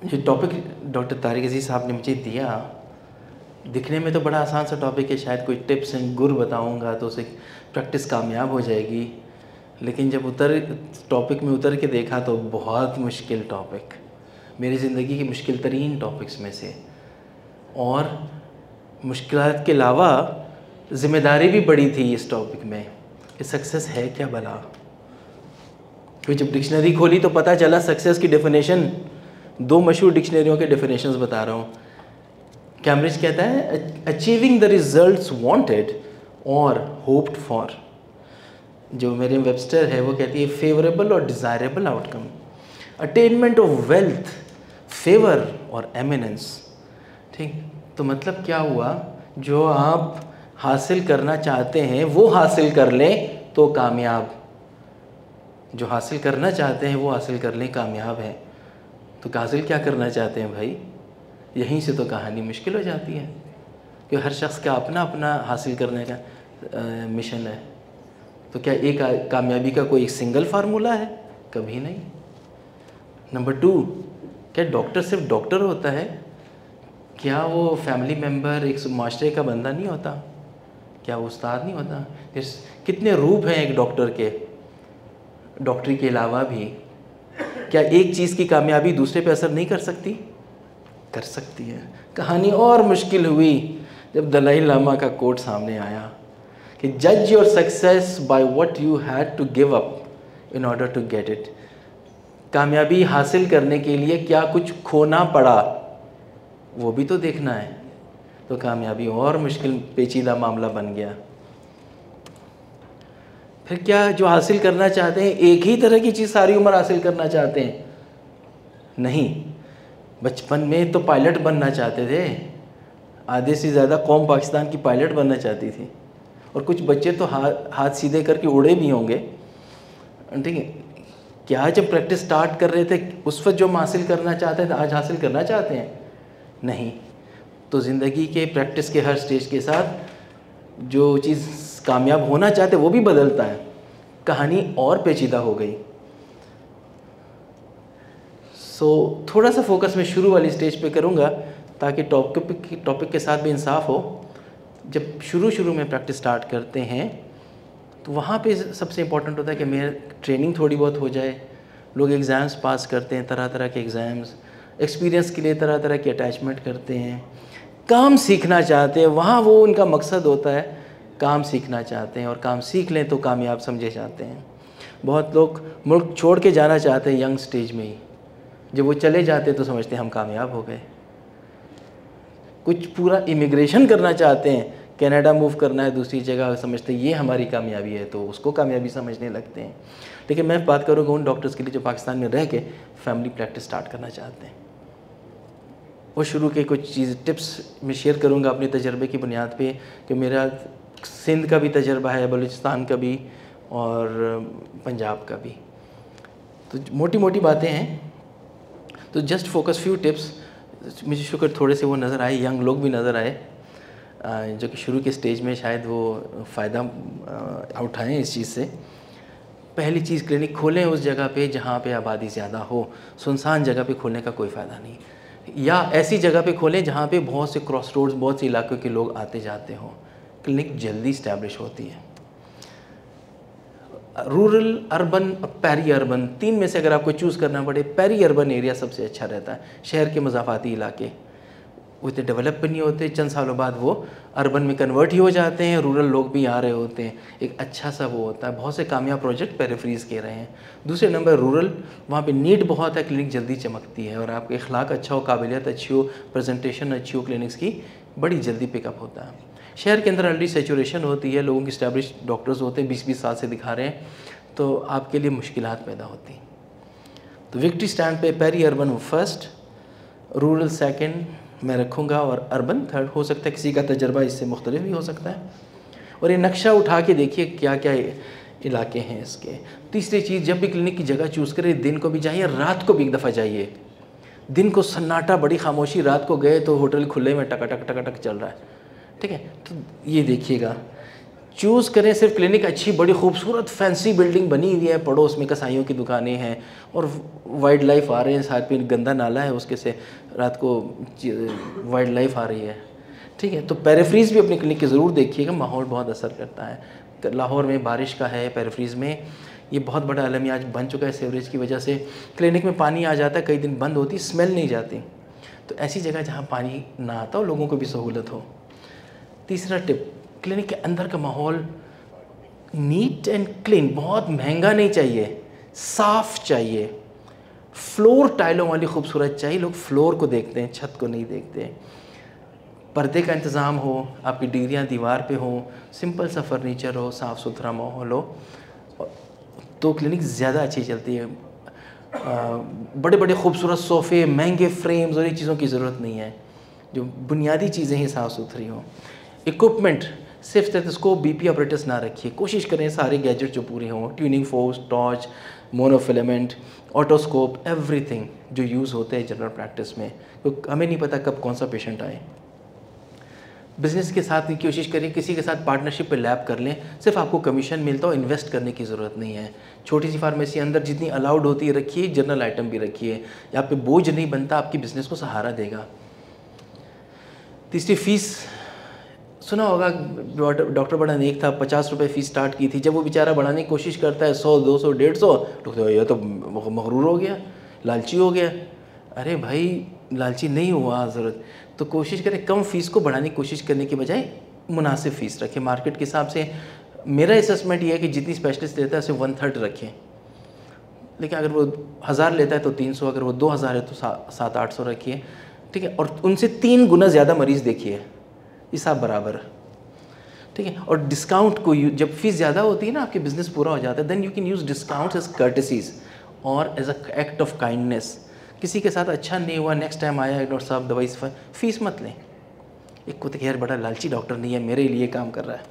ये topic doctor Tariq अजीज़ साहब ने मुझे दिया, दिखने में तो बड़ा आसान सा टॉपिक है, शायद कोई टिप्स एंड गुर बताऊंगा तो उसे प्रैक्टिस कामयाब हो जाएगी। लेकिन जब टॉपिक में उतर के देखा तो बहुत मुश्किल टॉपिक, मेरी ज़िंदगी के मुश्किल तरीन टॉपिक्स में से। और मुश्किलात के अलावा ज़िम्मेदारी भी बड़ी थी इस टॉपिक में कि सक्सेस है क्या भला। फिर जब डिक्शनरी खोली तो पता चला सक्सेस की डेफिनेशन, दो मशहूर डिक्शनरियों के डेफिनेशंस बता रहा हूँ। कैम्ब्रिज कहता है अचीविंग द रिजल्ट्स वांटेड और होप्ड फॉर। जो मेरे वेबस्टर है वो कहती है फेवरेबल और desirable outcome, attainment of wealth, favour और एमिनेंस। ठीक, तो मतलब क्या हुआ, जो आप हासिल करना चाहते हैं वो हासिल कर लें तो कामयाब, जो हासिल करना चाहते हैं वो हासिल कर लें कामयाब है। तो हासिल क्या करना चाहते हैं भाई, यहीं से तो कहानी मुश्किल हो जाती है कि हर शख्स का अपना अपना हासिल करने का मिशन है। तो क्या एक कामयाबी का कोई सिंगल फार्मूला है? कभी नहीं। नंबर 2, क्या डॉक्टर सिर्फ डॉक्टर होता है? क्या वो फैमिली मेम्बर, एक मास्टर का बंदा नहीं होता? क्या वो उस्ताद नहीं होता? कितने रूप हैं एक डॉक्टर के, डॉक्टरी के अलावा भी। क्या एक चीज़ की कामयाबी दूसरे पे असर नहीं कर सकती? कर सकती है। कहानी और मुश्किल हुई जब दलाई लामा का कोट सामने आया कि जज your success by what you had to give up in order to get it. कामयाबी हासिल करने के लिए क्या कुछ खोना पड़ा वो भी तो देखना है। तो कामयाबी और मुश्किल पेचीदा मामला बन गया। फिर क्या जो हासिल करना चाहते हैं एक ही तरह की चीज़ सारी उम्र हासिल करना चाहते हैं? नहीं। बचपन में तो पायलट बनना चाहते थे, आधे से ज़्यादा कौम पाकिस्तान की पायलट बनना चाहती थी, और कुछ बच्चे तो हाथ सीधे करके उड़े भी होंगे। ठीक है, क्या जब प्रैक्टिस स्टार्ट कर रहे थे उस वक्त जो हम हासिल करना चाहते थे आज हासिल करना चाहते हैं? नहीं। तो ज़िंदगी के प्रैक्टिस के हर स्टेज के साथ जो चीज़ कामयाब होना चाहते वो भी बदलता है। कहानी और पेचीदा हो गई। थोड़ा सा फोकस मैं शुरू वाली स्टेज पे करूँगा ताकि टॉपिक के साथ भी इंसाफ हो। जब शुरू में प्रैक्टिस स्टार्ट करते हैं तो वहाँ पे सबसे इम्पोर्टेंट होता है कि मेरी ट्रेनिंग थोड़ी बहुत हो जाए। लोग एग्ज़ाम्स पास करते हैं, तरह तरह के एग्ज़ाम्स, एक्सपीरियंस के लिए तरह तरह की अटैचमेंट करते हैं, काम सीखना चाहते हैं, वहाँ वो उनका मकसद होता है, काम सीखना चाहते हैं और काम सीख लें तो कामयाब समझे जाते हैं। बहुत लोग मुल्क छोड़ के जाना चाहते हैं यंग स्टेज में ही, जब वो चले जाते तो समझते हैं हम कामयाब हो गए। कुछ पूरा इमिग्रेशन करना चाहते हैं, कनाडा मूव करना है दूसरी जगह, समझते हैं ये हमारी कामयाबी है तो उसको कामयाबी समझने लगते हैं। लेकिन मैं बात करूँगा उन डॉक्टर्स के लिए जो पाकिस्तान में रह के फैमिली प्रैक्टिस स्टार्ट करना चाहते हैं। वो शुरू के कुछ चीज़ टिप्स मैं शेयर करूँगा अपने तजर्बे की बुनियाद पे कि मेरा सिंध का भी तजर्बा है, बलूचिस्तान का भी और पंजाब का भी। तो मोटी मोटी बातें हैं, तो जस्ट फोकस फ्यू टिप्स। मुझे शुक्र थोड़े से वो नज़र आए, यंग लोग भी नज़र आए जो कि शुरू के स्टेज में शायद वो फ़ायदा उठाएँ इस चीज़ से। पहली चीज़, क्लिनिक खोलें उस जगह पे जहाँ पे आबादी ज़्यादा हो। सुनसान जगह पे खोलने का कोई फ़ायदा नहीं, या ऐसी जगह पे खोलें जहाँ पे बहुत से क्रॉस रोड्स, बहुत से इलाकों के लोग आते जाते हों। क्लिनिक जल्दी इस्टेब्लिश होती है। रूरल, अर्बन, पेरी अर्बन, तीन में से अगर आपको चूज़ करना पड़े, पेरी अर्बन एरिया सबसे अच्छा रहता है। शहर के मज़ाफ़ाती इलाके वो इतने डेवलप भी नहीं होते, चंद सालों बाद वो अर्बन में कन्वर्ट ही हो जाते हैं, रूरल लोग भी आ रहे होते हैं, एक अच्छा सा वो होता है। बहुत से कामयाब प्रोजेक्ट पेरिफेरीज़ के रहे हैं। दूसरे नंबर रूरल, वहाँ पे नीड बहुत है, क्लिनिक जल्दी चमकती है, और आपका इखलाक अच्छा हो, काबिलियत अच्छी हो, प्रेजेंटेशन अच्छी हो, क्लिनिक्स की बड़ी जल्दी पिकअप होता है। शहर के अंदर ऑलरेडी सेचुरेशन होती है, लोगों की इस्टेब्लिश डॉक्टर्स होते हैं, 20-20 साल से दिखा रहे हैं, तो आपके लिए मुश्किलात पैदा होती हैं। तो विक्ट्री स्टैंड पे peri urban first, rural second मैं रखूँगा, और अर्बन थर्ड। हो सकता है किसी का तजर्बा इससे मुख्तलिफ भी हो सकता है। और ये नक्शा उठा के देखिए क्या क्या इलाके हैं इसके। तीसरी चीज़, जब भी क्लिनिक की जगह चूज़ करें, दिन को भी जाइए, रात को भी एक दफ़ा जाइए। दिन को सन्नाटा, बड़ी खामोशी, रात को गए तो होटल खुले में टकाटक टकाटक चल रहा है। ठीक है, तो ये देखिएगा। चूज़ करें सिर्फ क्लिनिक अच्छी बड़ी खूबसूरत फैंसी बिल्डिंग बनी हुई है, पड़ोस में कसाईयों की दुकानें हैं और वाइल्ड लाइफ आ रहे हैं, साथ में गंदा नाला है उसके से रात को वाइल्ड लाइफ आ रही है, ठीक है। तो पेरिफ्रीज भी अपनी क्लिनिक की ज़रूर देखिएगा, माहौल बहुत असर करता है। लाहौर में बारिश का है, पेरिफ्रीज में ये बहुत बड़ा अलमिया आज बन चुका है सीवरेज की वजह से। क्लिनिक में पानी आ जाता है, कई दिन बंद होती, स्मेल नहीं जाती। तो ऐसी जगह जहाँ पानी ना आता हो, लोगों को भी सहूलत हो। तीसरा टिप, क्लिनिक के अंदर का माहौल नीट एंड क्लीन, बहुत महंगा नहीं चाहिए, साफ़ चाहिए। फ्लोर टाइलों वाली खूबसूरत चाहिए, लोग फ्लोर को देखते हैं, छत को नहीं देखते। पर्दे का इंतज़ाम हो, आपकी डिग्रियाँ दीवार पे हो, सिंपल सा फर्नीचर हो, साफ़ सुथरा माहौल हो, तो क्लिनिक ज़्यादा अच्छी चलती है। बड़े बड़े खूबसूरत सोफ़े, महंगे फ्रेम्स और ये चीज़ों की ज़रूरत नहीं है, जो बुनियादी चीज़ें ही साफ़ सुथरी हों। इक्विपमेंट सिर्फ स्टेथोस्कोप, बीपी ऑपरेटर्स ना रखिए, कोशिश करें सारे गैजेट जो पूरे हों, tuning force, torch, monofilament, otoscope, everything जो यूज़ होते हैं जनरल प्रैक्टिस में, तो हमें नहीं पता कब कौन सा पेशेंट आए। बिज़नेस के साथ की कोशिश करें, किसी के साथ पार्टनरशिप पे लैब कर लें, सिर्फ आपको कमीशन मिलता हो, इन्वेस्ट करने की ज़रूरत नहीं है। छोटी सी फार्मेसी अंदर जितनी अलाउड होती है रखिए, जनरल आइटम भी रखिए, यहाँ पे बोझ नहीं बनता, आपकी बिज़नेस को सहारा देगा। तीसरी फ़ीस, सुना होगा डॉक्टर बड़ा नेक था, 50 रुपये फ़ीस स्टार्ट की थी, जब वो बेचारा बढ़ाने की कोशिश करता है 100, 200, 150, तो यह तो मगरूर हो गया, लालची हो गया। अरे भाई लालची नहीं हुआ ज़रूरत, तो कोशिश करें कम फ़ीस को बढ़ाने की कोशिश करने के बजाय मुनासिब फ़ीस रखें। मार्केट के हिसाब से मेरा असेसमेंट ये है कि जितनी स्पेशलिस्ट लेता है उसे 1/3 रखें, लेकिन अगर वो 1000 लेता है तो 300, अगर वो 2000 है तो 700-800 रखिए, ठीक है। और उनसे 3 गुना ज़्यादा मरीज़ देखिए, हिसाब बराबर, ठीक है। और डिस्काउंट को जब फीस ज़्यादा होती है ना, आपके बिज़नेस पूरा हो जाता है, then you can use discount as courtesies or as a act of kindness. किसी के साथ अच्छा नहीं हुआ, नेक्स्ट टाइम आया डॉक्टर साहब दवाई फ़ीस मत लें। एक को तो यार बड़ा लालची डॉक्टर नहीं है, मेरे लिए काम कर रहा है।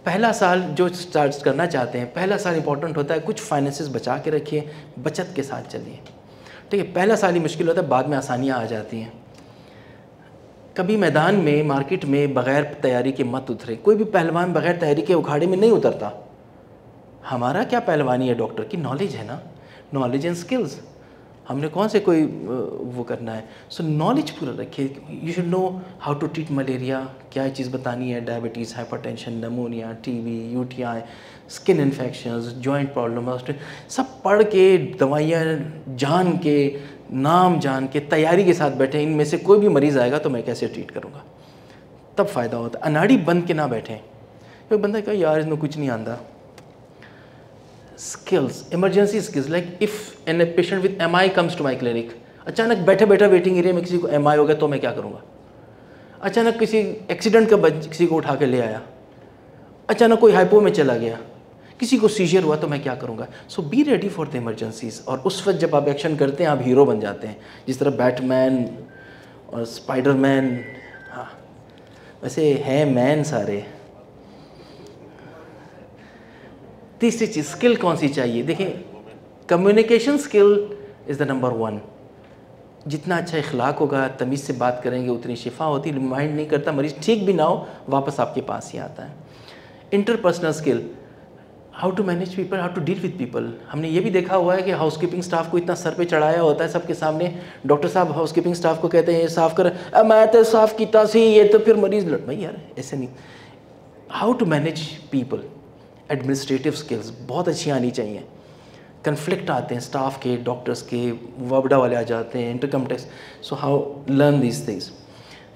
पहला साल जो स्टार्ट करना चाहते हैं, पहला साल इंपॉर्टेंट होता है, कुछ फाइनेंसेस बचा के रखिए, बचत के साथ चलिए, ठीक है। पहला साल ही मुश्किल होता है, बाद में आसानियाँ आ जाती हैं। कभी मैदान में, मार्केट में बग़ैर तैयारी के मत उतरे। कोई भी पहलवान बग़ैर तैयारी के उखाड़े में नहीं उतरता। हमारा क्या पहलवानी है, डॉक्टर की नॉलेज है ना, नॉलेज एंड स्किल्स, हमने कौन से कोई वो करना है। सो नॉलेज पूरा रखिए। You should know how to treat malaria, क्या चीज़ बतानी है, diabetes, hypertension, pneumonia, TB, UTI, skin infections, joint problem, सब पढ़ के, दवाइयाँ जान के, नाम जान के, तैयारी के साथ बैठे। इनमें से कोई भी मरीज़ आएगा तो मैं कैसे ट्रीट करूँगा, तब फ़ायदा होता है। अनाड़ी बन के ना बैठें। कोई बंदा कहे यार इसमें कुछ नहीं आता। Skills, emergency skills, like if an patient with MI comes to my clinic, अचानक बैठे बैठे वेटिंग एरिया में किसी को MI हो गया तो मैं क्या करूँगा। अचानक किसी एक्सीडेंट का किसी को उठा के ले आया, अचानक कोई हाइपो में चला गया, किसी को सीजर हुआ तो मैं क्या करूँगा। So be ready for the emergencies. और उस वक्त जब आप एक्शन करते हैं आप हीरो बन जाते हैं, जिस तरह बैटमैन और स्पाइडरमैन, हाँ वैसे हैं मैन सारे। तीसरी चीज़, स्किल कौन सी चाहिए, देखिए communication skill is the number 1। जितना अच्छा इखलाक होगा, तमीज़ से बात करेंगे, उतनी शिफा होती है। माइंड नहीं करता, मरीज़ ठीक भी ना हो वापस आपके पास ही आता है। Interpersonal skill, how to manage people, how to deal with people. हमने ये भी देखा हुआ है कि हाउसकीपिंग स्टाफ को इतना सर पे चढ़ाया होता है सबके सामने। डॉक्टर साहब हाउसकीपिंग स्टाफ को कहते हैं ये साफ़ कर, मैं तो साफ़ किया सी, ये तो फिर मरीज़ भाई यार ऐसे नहीं। How to manage people, administrative skills बहुत अच्छी आनी चाहिए। कन्फ्लिक्ट आते हैं स्टाफ के, डॉक्टर्स के, वर्बडा वाले आ जाते हैं, income tax, so how learn these things.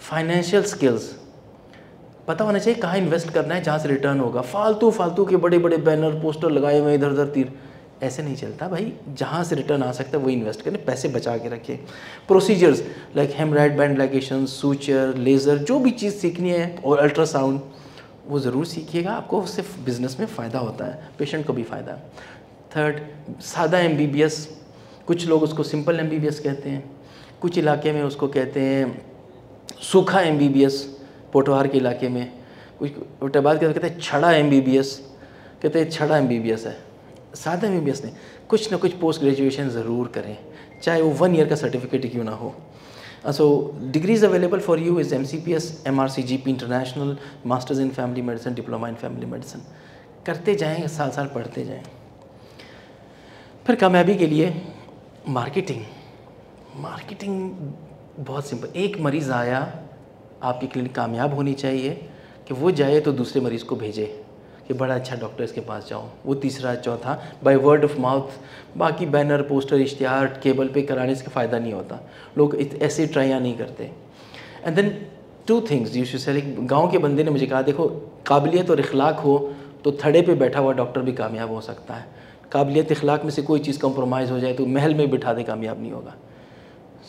Financial skills, पता होना चाहिए कहाँ इन्वेस्ट करना है, जहाँ से रिटर्न होगा। फालतू के बड़े बड़े बैनर पोस्टर लगाए हुए इधर उधर तीर, ऐसे नहीं चलता भाई। जहाँ से रिटर्न आ सकता है वही इन्वेस्ट करें, पैसे बचा के रखें। Procedures like haemorrhoid band ligation, suture, laser, जो भी चीज़ सीखनी है, और अल्ट्रासाउंड वो ज़रूर सीखिएगा, आपको उससे बिज़नेस में फ़ायदा होता है, पेशेंट को भी फ़ायदा। थर्ड, सादा MBBS, कुछ लोग उसको सिंपल MBBS कहते हैं, कुछ इलाके में उसको कहते हैं सूखा MBBS, पोटवार के इलाके में। कुछ उल्टाबाद कहते हैं छड़ा MBBS, कहते हैं छड़ा MBBS है, सादा MBBS नहीं। कुछ ना कुछ पोस्ट ग्रेजुएशन ज़रूर करें, चाहे वो 1 ईयर का सर्टिफिकेट क्यों ना हो। So degrees available for you is MCPS, MRCGP International, Masters in Family Medicine, Diploma in Family Medicine. करते जाएं, साल साल पढ़ते जाएं। फिर कामयाबी के लिए मार्केटिंग बहुत सिंपल। एक मरीज़ आया, आपकी क्लिनिक कामयाब होनी चाहिए कि वो जाए तो दूसरे मरीज़ को भेजे कि बड़ा अच्छा डॉक्टर इसके पास जाओ, वो तीसरा चौथा, बाय वर्ड ऑफ माउथ। बाकी बैनर, पोस्टर, इश्तिहार केबल पे कराने से फ़ायदा नहीं होता, लोग ऐसे ट्राइयाँ नहीं करते। And then 2 things you should say. गाँव के बंदे ने मुझे कहा, देखो काबिलियत और इखलाक हो तो थड़े पे बैठा हुआ डॉक्टर भी कामयाब हो सकता है। काबिलियत इखलाक में से कोई चीज़ कंप्रोमाइज़ हो जाए तो महल में बिठा दे, कामयाब नहीं होगा।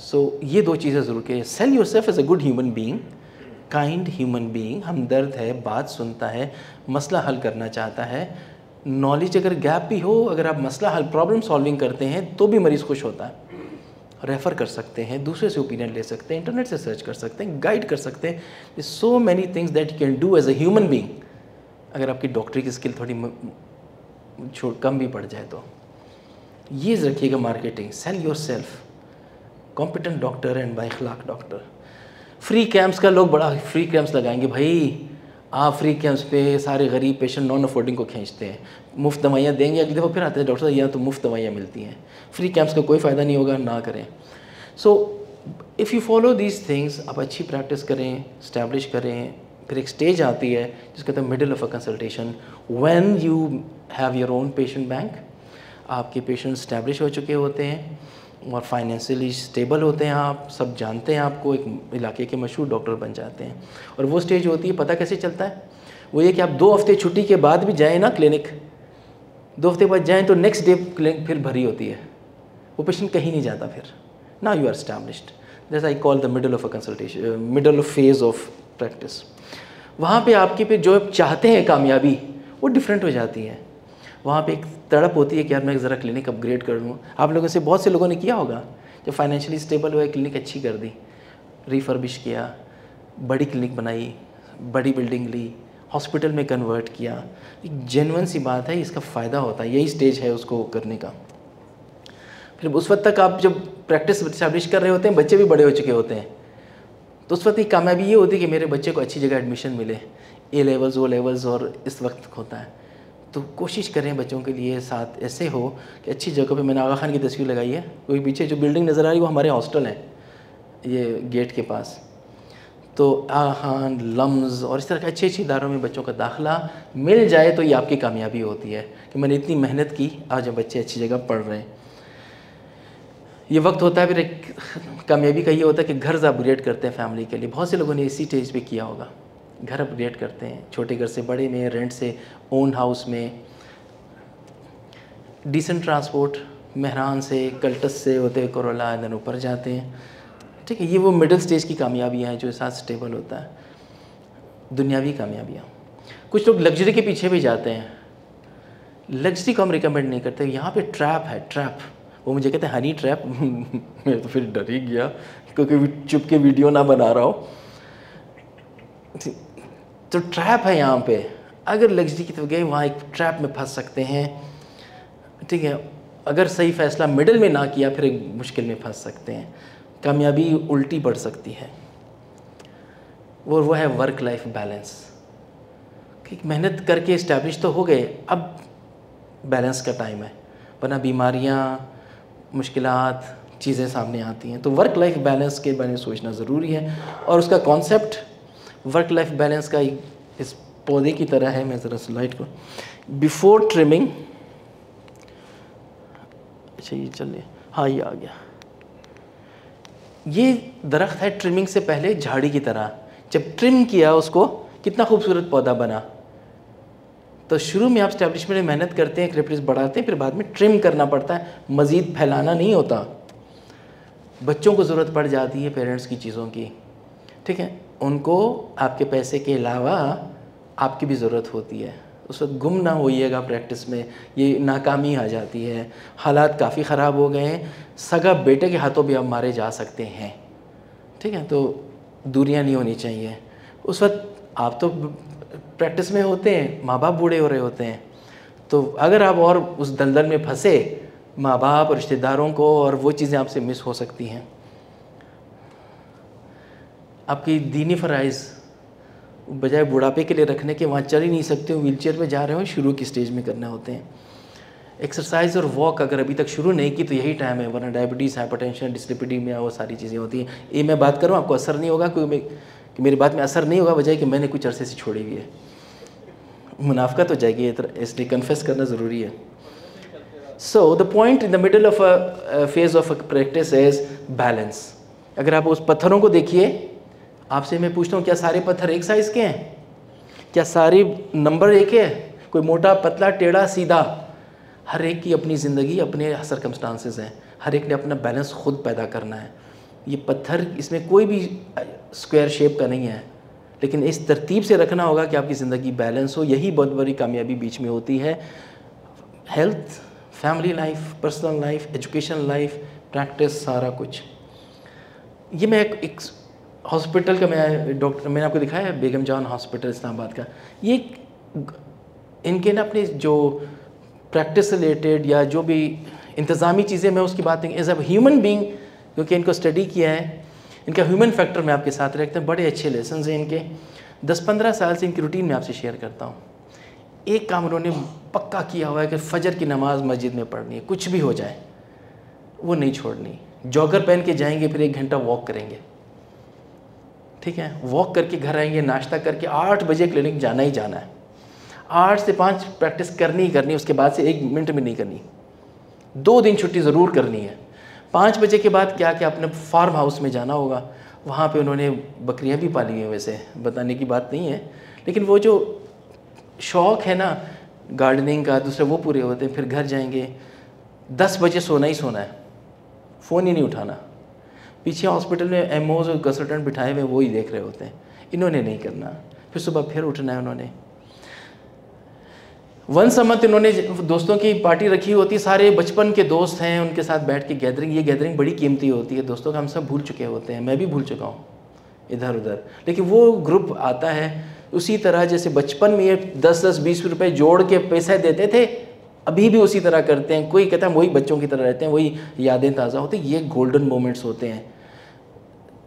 सो ये 2 चीज़ें ज़रूर के। Sell yourself as a good human being, kind human being, हमदर्द है, बात सुनता है, मसला हल करना चाहता है। नॉलेज अगर गैप भी हो, अगर आप मसला हल, प्रॉब्लम सॉल्विंग करते हैं तो भी मरीज़ खुश होता है। रेफ़र कर सकते हैं, दूसरे से ओपिनियन ले सकते हैं, इंटरनेट से सर्च कर सकते हैं, गाइड कर सकते हैं। So many things that you can do as a human being. अगर आपकी डॉक्टरी की स्किल थोड़ी कम भी पड़ जाए तो ये रखिएगा marketing. Sell yourself, competent doctor and बाइखलाक डॉक्टर। फ्री कैंप्स का लोग बड़ा फ्री कैंप्स लगाएंगे भाई। आप फ्री कैंप्स पे सारे गरीब पेशेंट नॉन अफोर्डिंग को खींचते हैं, मुफ्त दवाइयाँ देंगे, अगली दफ़ा फिर आते हैं डॉक्टर साहब यहाँ तो मुफ्त दवाइयाँ मिलती हैं। फ्री कैंप्स का कोई फ़ायदा नहीं होगा, ना करें। So if you follow these things, आप अच्छी प्रैक्टिस करें, इस्टेब्लिश करें। फिर एक स्टेज आती है जिसको कहते हैं middle of a consultation, when you have your own patient bank. आपके पेशेंट इस्टेब्लिश हो चुके होते हैं और फाइनेंशियली स्टेबल होते हैं, आप सब जानते हैं, आपको एक इलाके के मशहूर डॉक्टर बन जाते हैं। और वो स्टेज होती है, पता कैसे चलता है? वो ये कि आप 2 हफ्ते छुट्टी के बाद भी जाएँ ना क्लिनिक, 2 हफ्ते बाद जाएँ तो नेक्स्ट डे क्लिनिक फिर भरी होती है, वो पेशेंट कहीं नहीं जाता फिर। Now you are established, that's I call the middle of a consultation, middle of phase of practice. वहाँ पे आपके पे जो आप चाहते हैं कामयाबी, वो डिफरेंट हो जाती है। वहाँ पे एक तड़प होती है कि यार मैं ज़रा क्लिनिक अपग्रेड कर लूँ। आप लोगों से बहुत से लोगों ने किया होगा, जब फाइनेंशियली स्टेबल हुए, क्लिनिक अच्छी कर दी, रिफर्बिश किया, बड़ी क्लिनिक बनाई, बड़ी बिल्डिंग ली, हॉस्पिटल में कन्वर्ट किया। एक जेन्युइन सी बात है, इसका फ़ायदा होता है, यही स्टेज है उसको करने का। फिर उस वक्त तक आप जब प्रैक्टिस इस्टेब्लिश कर रहे होते हैं, बच्चे भी बड़े हो चुके होते हैं, तो उस वक्त की कामयाबी ये होती है कि मेरे बच्चे को अच्छी जगह एडमिशन मिले, ए लेवल्स, ओ लेवल्स, और इस वक्त होता है। तो कोशिश करें बच्चों के लिए साथ ऐसे हो कि अच्छी जगह पे। मैंने आगा खान की तस्वीर लगाई है, कोई पीछे जो बिल्डिंग नज़र आ रही है वो हमारे हॉस्टल है, ये गेट के पास। तो आगा खान, लम्स और इस तरह के अच्छे अच्छे इदारों में बच्चों का दाखिला मिल जाए तो ये आपकी कामयाबी होती है कि मैंने इतनी मेहनत की, आज बच्चे अच्छी जगह पढ़ रहे हैं। ये वक्त होता है। फिर एक कामयाबी का ये होता है कि घर अपग्रेड करते हैं फैमिली के लिए। बहुत से लोगों ने इसी स्टेज पे किया होगा, घर अपग्रेड करते हैं, छोटे घर से बड़े में, रेंट से ओन हाउस में, डिसेंट ट्रांसपोर्ट, मेहरान से, कल्टस से होते कोरोला, देन ऊपर जाते हैं। ठीक है, ये वो मिडिल स्टेज की कामयाबियाँ हैं जो साथ स्टेबल होता है। दुनियावी कामयाबियाँ। कुछ लोग लग्जरी के पीछे भी जाते हैं, लग्जरी को हम रिकमेंड नहीं करते। यहाँ पे ट्रैप है, ट्रैप। वो मुझे कहते हैं हनी ट्रैप मैं तो फिर डर ही गया क्योंकि चुप के वीडियो ना बना रहा हो। तो ट्रैप है यहाँ पे, अगर लग्जरी की तरफ गए वहाँ एक ट्रैप में फंस सकते हैं। ठीक है, अगर सही फ़ैसला मिडिल में ना किया फिर एक मुश्किल में फंस सकते हैं, कामयाबी उल्टी पड़ सकती है। वो है वर्क लाइफ बैलेंस। कि मेहनत करके इस्टेब्लिश तो हो गए, अब बैलेंस का टाइम है, वरना बीमारियाँ, मुश्किलात, चीज़ें सामने आती हैं। तो वर्क लाइफ बैलेंस के बारे में सोचना ज़रूरी है। और उसका कॉन्सेप्ट वर्क लाइफ बैलेंस का इस पौधे की तरह है। मैं ज़रा स्लाइड को, बिफोर ट्रिमिंग, अच्छा ये चलिए, हाँ ये आ गया। ये दरख्त है ट्रिमिंग से पहले झाड़ी की तरह, जब ट्रिम किया उसको कितना खूबसूरत पौधा बना। तो शुरू में आप स्टैब्लिशमेंट में मेहनत करते हैं, क्रिप्टिस बढ़ाते हैं, फिर बाद में ट्रिम करना पड़ता है, मज़ीद फैलाना नहीं होता। बच्चों को ज़रूरत पड़ जाती है पेरेंट्स की चीज़ों की, ठीक है, उनको आपके पैसे के अलावा आपकी भी ज़रूरत होती है। उस वक्त गुम ना होइएगा प्रैक्टिस में, ये नाकामी आ जाती है। हालात काफ़ी ख़राब हो गए हैं, सगा बेटे के हाथों भी आप मारे जा सकते हैं। ठीक है, तो दूरियां नहीं होनी चाहिए। उस वक्त आप तो प्रैक्टिस में होते हैं, माँ बाप बूढ़े हो रहे होते हैं, तो अगर आप और उस दलदल में फंसे, माँ बाप और रिश्तेदारों को और वो चीज़ें आपसे मिस हो सकती हैं। आपकी दीनी फ़राइज़ बजाय बुढ़ापे के लिए रखने के, वहाँ चल ही नहीं सकते हो, व्हीलचेयर पे जा रहे हो, शुरू की स्टेज में करने होते हैं। एक्सरसाइज और वॉक अगर अभी तक शुरू नहीं की तो यही टाइम है, वरना डायबिटीज़, हाइपरटेंशन, डिस्लिपिडीमिया, वो सारी चीज़ें होती हैं। ये मैं बात करूँ आपको असर नहीं होगा, क्योंकि कि मेरी बात में असर नहीं होगा, वजह कि मैंने कुछ अरसे से छोड़ी हुई है, मुनाफकत हो जाएगी, इसलिए कन्फेस करना ज़रूरी है। So the point in the middle of a phase of a practice is balance. अगर आप उस पत्थरों को देखिए, आपसे मैं पूछता हूँ क्या सारे पत्थर एक साइज़ के हैं? क्या सारे नंबर एक है? कोई मोटा, पतला, टेढ़ा, सीधा? हर एक की अपनी ज़िंदगी, अपने सर्कमस्टांसेस हैं, हर एक ने अपना बैलेंस खुद पैदा करना है। ये पत्थर, इसमें कोई भी स्क्वायर शेप का नहीं है, लेकिन इस तरतीब से रखना होगा कि आपकी ज़िंदगी बैलेंस हो। यही बहुत बड़ी कामयाबी बीच में होती है। Health, family life, personal life, education life, practice, सारा कुछ। ये मैं एक हॉस्पिटल का, मैं डॉक्टर, मैंने आपको दिखाया है बेगम जान हॉस्पिटल इस्लामाबाद का। ये इनके ना अपने जो प्रैक्टिस रिलेटेड या जो भी इंतज़ामी चीज़ें, मैं उसकी बात नहीं, एज अ ह्यूमन बीइंग, क्योंकि इनको स्टडी किया है, इनका ह्यूमन फैक्टर मैं आपके साथ रखते हैं। बड़े अच्छे लेसन हैं इनके, 10-15 साल से इनकी रूटीन में आपसे शेयर करता हूँ। एक काम उन्होंने पक्का किया हुआ है कि फ़जर की नमाज़ मस्जिद में पढ़नी है, कुछ भी हो जाए वो नहीं छोड़नी। जॉगर पहन के जाएंगे, फिर 1 घंटा वॉक करेंगे, ठीक है, वॉक करके घर आएंगे, नाश्ता करके 8 बजे क्लिनिक जाना ही जाना है। 8 से 5 प्रैक्टिस करनी ही करनी, उसके बाद से 1 मिनट में नहीं करनी। 2 दिन छुट्टी ज़रूर करनी है। 5 बजे के बाद क्या क्या अपने फार्म हाउस में जाना होगा। वहाँ पे उन्होंने बकरियाँ भी पाली हुई हैं, वैसे बताने की बात नहीं है, लेकिन वो जो शौक़ है ना गार्डनिंग का, दूसरे वो पूरे होते हैं। फिर घर जाएंगे, 10 बजे सोना ही सोना है, फ़ोन ही नहीं उठाना। पीछे हॉस्पिटल में एमओज और कंसल्टेंट बिठाए हुए वो ही देख रहे होते हैं, इन्होंने नहीं करना। फिर सुबह फिर उठना है उन्होंने। वंस अ मंथ इन्होंने दोस्तों की पार्टी रखी होती, सारे बचपन के दोस्त हैं, उनके साथ बैठ के गैदरिंग। ये गैदरिंग बड़ी कीमती होती है दोस्तों का, हम सब भूल चुके होते हैं, मैं भी भूल चुका हूँ इधर उधर, लेकिन वो ग्रुप आता है उसी तरह जैसे बचपन में ये 10-10-20 रुपए जोड़ के पैसे देते थे, अभी भी उसी तरह करते हैं। कोई कहता है वही बच्चों की तरह रहते हैं, वही यादें ताज़ा होती हैं। ये गोल्डन मोमेंट्स होते हैं।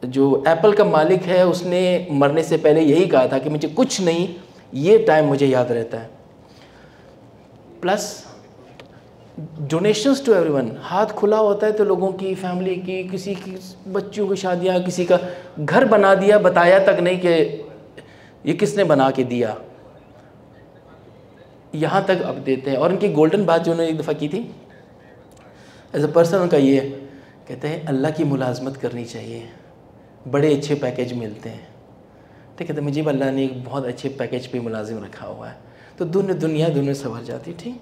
जो एप्पल का मालिक है उसने मरने से पहले यही कहा था कि मुझे कुछ नहीं, ये टाइम मुझे याद रहता है। प्लस डोनेशंस टू एवरीवन, हाथ खुला होता है तो लोगों की, फैमिली की, किसी की बच्चों की शादियाँ, किसी का घर बना दिया, बताया तक नहीं कि ये किसने बना के दिया, यहाँ तक अब देते हैं। और उनकी गोल्डन बात जो उन्होंने एक दफ़ा की थी एज अ पर्सन, उनका ये कहते हैं अल्लाह की मुलाजमत करनी चाहिए, बड़े अच्छे पैकेज मिलते हैं। ठीक है, तो मुझे अल्लाह ने एक बहुत अच्छे पैकेज पे मुलाजिम रखा हुआ है, तो दुनिया संभल जाती है। ठीक,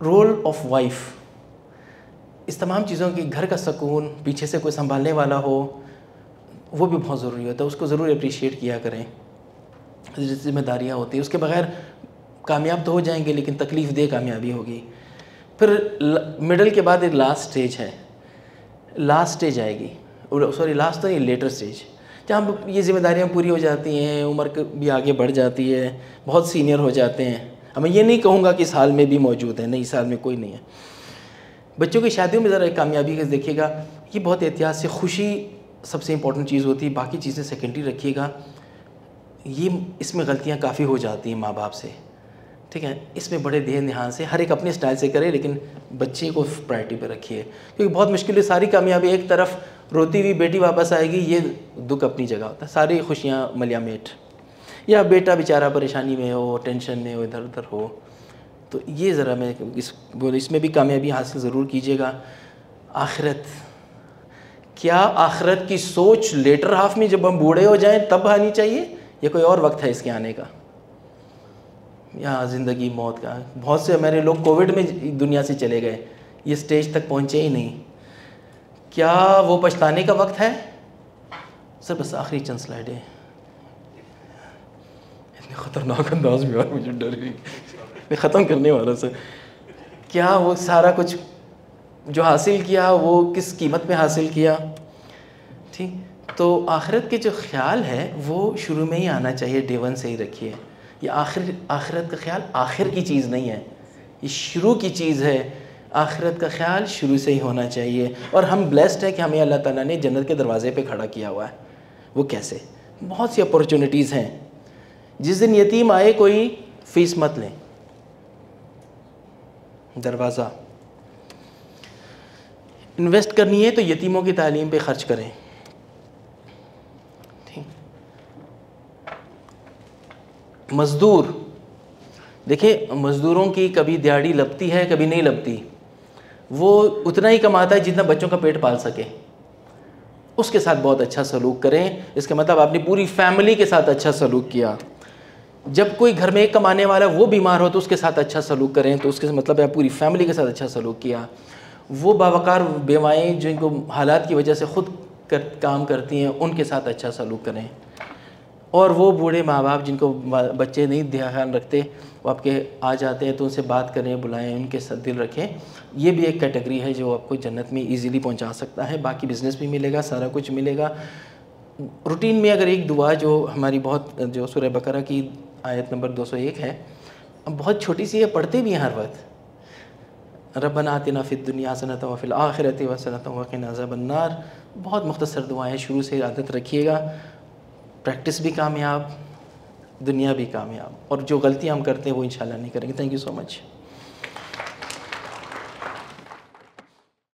रोल ऑफ वाइफ, इस तमाम चीज़ों की, घर का सुकून, पीछे से कोई संभालने वाला हो, वो भी बहुत ज़रूरी होता है, उसको ज़रूर अप्रिशिएट किया करें। जिम्मेदारियाँ होती हैं, उसके बगैर कामयाब तो हो जाएंगे लेकिन तकलीफ़ दे कामयाबी होगी। फिर मिडल के बाद एक लास्ट स्टेज है, लास्ट स्टेज आएगी, सॉरी लास्ट तो नहीं, लेटर स्टेज, जहाँ ये जिम्मेदारियाँ पूरी हो जाती हैं, उम्र भी आगे बढ़ जाती है, बहुत सीनियर हो जाते हैं। अब मैं ये नहीं कहूँगा कि इस हाल में भी मौजूद है, नहीं, इस हाल में कोई नहीं है। बच्चों की शादियों में ज़रा एक कामयाबी का देखिएगा, ये बहुत एहतियात से, खुशी सबसे इंपॉर्टेंट चीज़ होती है, बाकी चीज़ें सेकेंडरी रखिएगा। ये इसमें गलतियाँ काफ़ी हो जाती हैं माँ बाप से, ठीक है, इसमें बड़े ध्यान से हर एक अपने स्टाइल से करे, लेकिन बच्चे को प्रायोरिटी पे रखिए, क्योंकि बहुत मुश्किल है। सारी कामयाबी, एक तरफ रोती हुई बेटी वापस आएगी, ये दुख अपनी जगह होता है, सारी खुशियाँ मलियामेट, या बेटा बेचारा परेशानी में हो, टेंशन में हो, इधर उधर हो। तो ये ज़रा मैं इसमें भी कामयाबी हासिल ज़रूर कीजिएगा। आखिरत, क्या आखिरत की सोच लेटर हाफ में जब हम बूढ़े हो जाएं तब आनी चाहिए, या कोई और वक्त है इसके आने का, या ज़िंदगी मौत का? बहुत से हमारे लोग कोविड में दुनिया से चले गए, ये स्टेज तक पहुँचे ही नहीं। क्या वो पछताने का वक्त है? सर बस आखिरी चंद स्लाइडें, इतने ख़तरनाक अंदाज में, और मुझे डर गई, मैं ख़त्म करने वाला सर। क्या वो सारा कुछ जो हासिल किया वो किस कीमत पे हासिल किया? ठीक, तो आखिरत के जो ख्याल है वो शुरू में ही आना चाहिए, डे वन से ही रखिए। ये आखिरत का ख्याल आखिर की चीज़ नहीं है, ये शुरू की चीज़ है। आखिरत का ख्याल शुरू से ही होना चाहिए। और हम ब्लेस्ड है कि हमें अल्लाह ताला ने जन्नत के दरवाज़े पे खड़ा किया हुआ है। वो कैसे? बहुत सी अपॉर्चुनिटीज़ हैं। जिस दिन यतीम आए कोई फ़ीस मत लें, दरवाज़ा। इन्वेस्ट करनी है तो यतीमों की तालीम पे ख़र्च करें। ठीक। मज़दूर, देखिए मज़दूरों की कभी दिहाड़ी लगती है कभी नहीं लगती, वो उतना ही कमाता है जितना बच्चों का पेट पाल सके। उसके साथ बहुत अच्छा सलूक करें, इसका मतलब आपने पूरी फैमिली के साथ अच्छा सलूक किया। जब कोई घर में एक कमाने वाला वो बीमार हो तो उसके साथ अच्छा सलूक करें, तो उसके मतलब आप पूरी फैमिली के साथ अच्छा सलूक किया। वो बावकार बेवाएँ जिनको हालात की वजह से ख़ुद काम करती हैं उनके साथ अच्छा सलूक करें। और वो बूढ़े माँ बाप जिनको बच्चे नहीं ध्यान रखते, वो आपके आ जाते हैं तो उनसे बात करें, बुलाएं, उनके साथ दिल रखें। ये भी एक कैटेगरी है जो आपको जन्नत में इजीली पहुंचा सकता है। बाकी बिज़नेस भी मिलेगा, सारा कुछ मिलेगा। रूटीन में अगर एक दुआ जो हमारी बहुत, जो सूरह बकरा की आयत नंबर 201 है, बहुत छोटी सी है, पढ़ते भी हैं हर वक्त, रब्बना आतिना फिद दुनिया हसनतन व फिल आखिरति हसनतन व क़िना अज़ाबन्नार। बहुत मुख्तसर दुआएं, शुरू से आदत रखिएगा। प्रैक्टिस भी कामयाब, दुनिया भी कामयाब, और जो गलतियाँ हम करते हैं वो इंशाल्लाह नहीं करेंगे। Thank you so much.